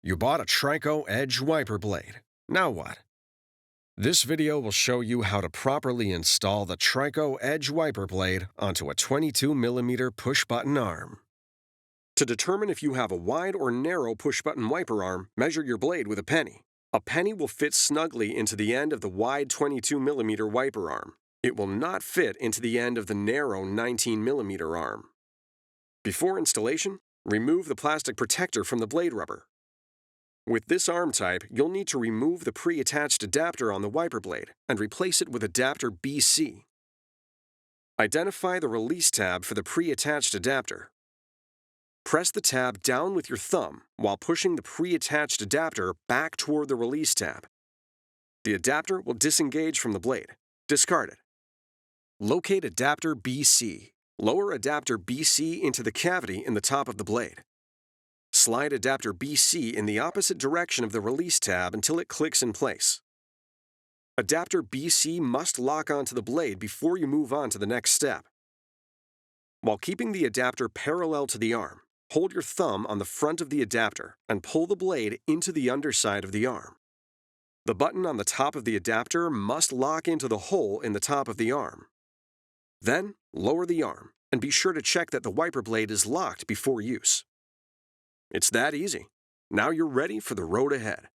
You bought a TRICO Edge wiper blade. Now what? This video will show you how to properly install the TRICO Edge wiper blade onto a 22mm push-button arm. To determine if you have a wide or narrow push-button wiper arm, measure your blade with a penny. A penny will fit snugly into the end of the wide 22mm wiper arm. It will not fit into the end of the narrow 19mm arm. Before installation, remove the plastic protector from the blade rubber. With this arm type, you'll need to remove the pre-attached adapter on the wiper blade and replace it with adapter BC. Identify the release tab for the pre-attached adapter. Press the tab down with your thumb while pushing the pre-attached adapter back toward the release tab. The adapter will disengage from the blade. Discard it. Locate adapter BC. Lower adapter BC into the cavity in the top of the blade. Slide adapter BC in the opposite direction of the release tab until it clicks in place. Adapter BC must lock onto the blade before you move on to the next step. While keeping the adapter parallel to the arm, hold your thumb on the front of the adapter and pull the blade into the underside of the arm. The button on the top of the adapter must lock into the hole in the top of the arm. Then, lower the arm and be sure to check that the wiper blade is locked before use. It's that easy. Now you're ready for the road ahead.